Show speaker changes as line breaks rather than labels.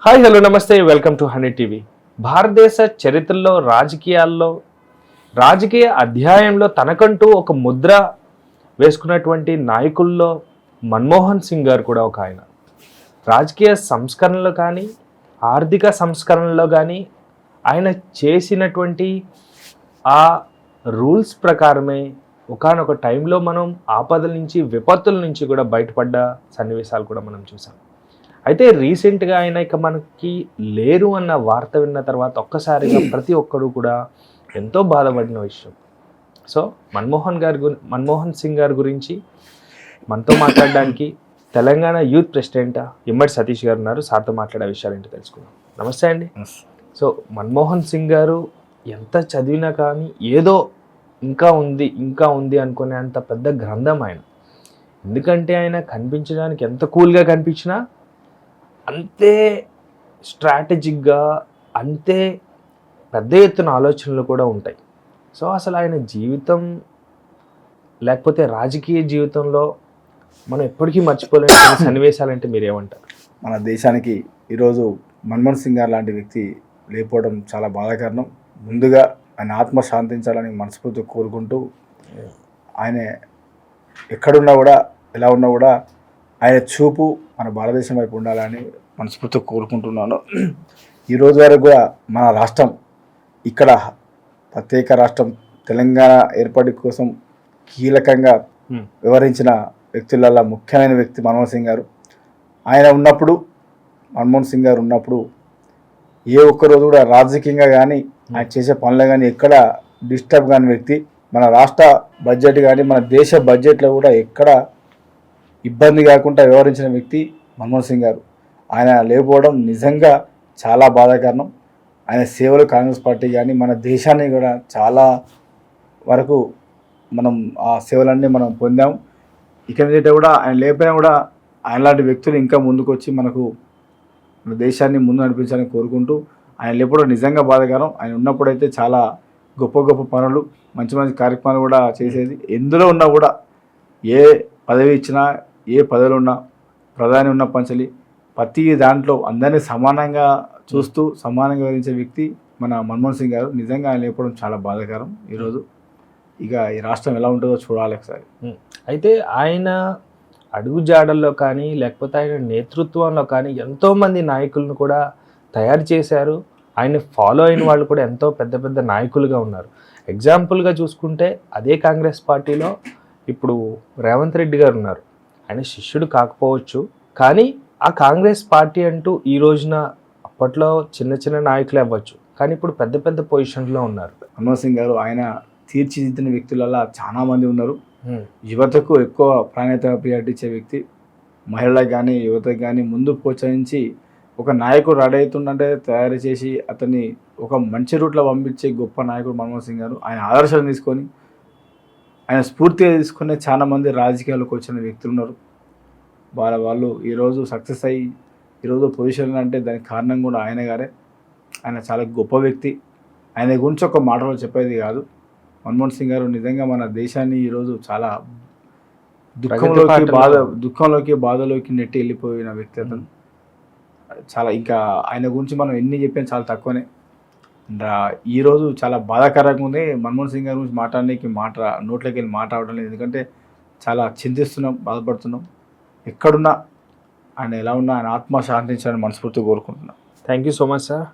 Hi hello నమస్తే welcome to honey TV. భారతదేశ చరిత్రలో రాజకీయ అధ్యాయంలో తనకంటూ ఒక ముద్ర వేసుకున్నటువంటి నాయకుల్లో మన్మోహన్ సింగ్ గారు కూడా ఒక ఆయన. రాజకీయ సంస్కరణలో కానీ ఆర్థిక సంస్కరణలో కానీ ఆయన చేసినటువంటి ఆ రూల్స్ ప్రకారమే ఒకానొక టైంలో మనం ఆపదల నుంచి విపత్తుల నుంచి కూడా బయటపడ్డ సన్నివేశాలు కూడా మనం చూసాం. అయితే రీసెంట్గా ఆయన ఇక మనకి లేరు అన్న వార్త విన్న తర్వాత ఒక్కసారిగా ప్రతి ఒక్కరు కూడా ఎంతో బాధపడిన విషయం. సో మన్మోహన్ సింగ్ గారి గురించి మనతో మాట్లాడడానికి తెలంగాణ యూత్ ప్రెసిడెంట్ ఇమ్మడి సతీష్ గారు ఉన్నారు. సార్తో మాట్లాడే విషయాలు ఏంటో తెలుసుకుందాం. నమస్తే అండి. సో మన్మోహన్ సింగ్ గారు ఎంత చదివినా కానీ ఏదో ఇంకా ఉంది అనుకునే అంత పెద్ద గ్రంథం ఆయన. ఎందుకంటే ఆయన కనిపించడానికి ఎంత కూల్గా కనిపించినా అంతే స్ట్రాటజిక్గా అంతే పెద్ద ఎత్తున ఆలోచనలు కూడా ఉంటాయి. సో అసలు ఆయన జీవితం లేకపోతే రాజకీయ జీవితంలో మనం ఎప్పటికీ మర్చిపోలేని సన్నివేశాలంటే మీరేమంటారు?
మన దేశానికి ఈరోజు మన్మోహన్ సింగ్ గారు లాంటి వ్యక్తి లేకపోవడం చాలా బాధాకరణం. ముందుగా ఆయన ఆత్మ శాంతించాలని మనస్ఫూర్తిగా కోరుకుంటూ, ఆయన ఎక్కడున్నా కూడా ఎలా ఉన్నా కూడా ఆయన చూపు మన భారతదేశం వైపు ఉండాలని మనస్ఫూర్తిగా కోరుకుంటున్నాను. ఈరోజు వరకు కూడా మన రాష్ట్రం ఇక్కడ ప్రత్యేక రాష్ట్రం తెలంగాణ ఏర్పాటు కోసం కీలకంగా వివరించిన వ్యక్తులలో ముఖ్యమైన వ్యక్తి మన్మోహన్ సింగ్ గారు. మన్మోహన్ సింగ్ గారు ఉన్నప్పుడు ఏ ఒక్కరోజు కూడా రాజకీయంగా కానీ ఆయన చేసే పనులు కానీ ఎక్కడ డిస్టర్బ్ కాని వ్యక్తి. మన రాష్ట్ర బడ్జెట్ కానీ మన దేశ బడ్జెట్లో కూడా ఎక్కడ ఇబ్బంది కాకుండా వ్యవహరించిన వ్యక్తి మన్మోహన్ సింగ్ గారు. ఆయన లేకపోవడం నిజంగా చాలా బాధాకరణం. ఆయన సేవలు కాంగ్రెస్ పార్టీ కానీ మన దేశాన్ని కూడా చాలా వరకు మనం ఆ సేవలన్నీ మనం పొందాం. ఇక మీద కూడా ఆయన లేకపోయినా కూడా ఆయన లాంటి వ్యక్తులు ఇంకా ముందుకు వచ్చి మనకు మన దేశాన్ని ముందు నడిపించాలని కోరుకుంటూ, ఆయన లేకపోవడం నిజంగా బాధాకరం. ఆయన ఉన్నప్పుడైతే చాలా గొప్ప గొప్ప పనులు మంచి మంచి కార్యక్రమాలు కూడా చేసేది. ఎందులో ఉన్నా కూడా ఏ పదవి ఇచ్చినా ఏ పదవిలో ఉన్నా ప్రధాని ఉన్న పంచలి ప్రతి దాంట్లో అందరినీ సమానంగా చూస్తూ సమానంగా వివరించే వ్యక్తి మన మన్మోహన్ సింగ్ గారు. నిజంగా ఆయన లేకపోవడం చాలా బాధాకరం. ఈరోజు ఇక ఈ రాష్ట్రం ఎలా ఉంటుందో చూడాలి ఒకసారి.
అయితే ఆయన అడుగుజాడల్లో కానీ లేకపోతే ఆయన నేతృత్వంలో కానీ ఎంతోమంది నాయకులను కూడా తయారు చేశారు. ఆయన ఫాలో అయిన వాళ్ళు కూడా ఎంతో పెద్ద పెద్ద నాయకులుగా ఉన్నారు. ఎగ్జాంపుల్గా చూసుకుంటే అదే కాంగ్రెస్ పార్టీలో ఇప్పుడు రేవంత్ రెడ్డి గారు ఉన్నారు. ఆయన శిష్యుడు కాకపోవచ్చు, కానీ ఆ కాంగ్రెస్ పార్టీ అంటూ ఈ రోజున అప్పట్లో చిన్న చిన్న నాయకులే అవ్వచ్చు, కానీ ఇప్పుడు పెద్ద పెద్ద పొజిషన్లో ఉన్నారు.
మన్మోహన్ సింగ్ గారు ఆయన తీర్చిదిద్దిన వ్యక్తులలో చాలా మంది ఉన్నారు. యువతకు ఎక్కువ ప్రాధాన్యత ప్రియారిటీ ఇచ్చే వ్యక్తి. మహిళలకు కానీ యువతకు కానీ ముందు ప్రోత్సహించి ఒక నాయకుడు రెడీ అవుతుందంటే తయారు చేసి అతన్ని ఒక మంచి రూట్లో పంపించే గొప్ప నాయకుడు మన్మోహన్ సింగ్ గారు. ఆయన ఆదర్శాలు తీసుకొని ఆయన స్ఫూర్తిగా తీసుకునే చాలా మంది రాజకీయాల్లోకి వచ్చిన వ్యక్తులు ఉన్నారు. వాళ్ళు ఈరోజు సక్సెస్ అయ్యి ఈరోజు పొజిషన్ అంటే దానికి కారణం కూడా ఆయన గారే. ఆయన చాలా గొప్ప వ్యక్తి. ఆయన గురించి ఒక మాటలో చెప్పేది కాదు. మన్మోహన్ సింగ్ గారు నిజంగా మన దేశాన్ని ఈరోజు చాలా దుఃఖంలోకి బాధలోకి నెట్టి వెళ్ళిపోయిన వ్యక్తి అతను. చాలా ఇంకా ఆయన గురించి మనం ఎన్ని చెప్పినా చాలా తక్కువనే. ఈరోజు చాలా బాధాకరంగా ఉంది. మన్మోహన్ సింగ్ గారి గురించి మాట్లాడడానికి నోట్లోకి వెళ్ళి మాట్లాడడం లేదు. ఎందుకంటే చాలా చింతిస్తున్నాం, బాధపడుతున్నాం. ఎక్కడున్నా ఆయన ఎలా ఉన్నా ఆయన ఆత్మ శాంతించాలని మనస్ఫూర్తిగా కోరుకుంటున్నాం.
Thank you so much sir.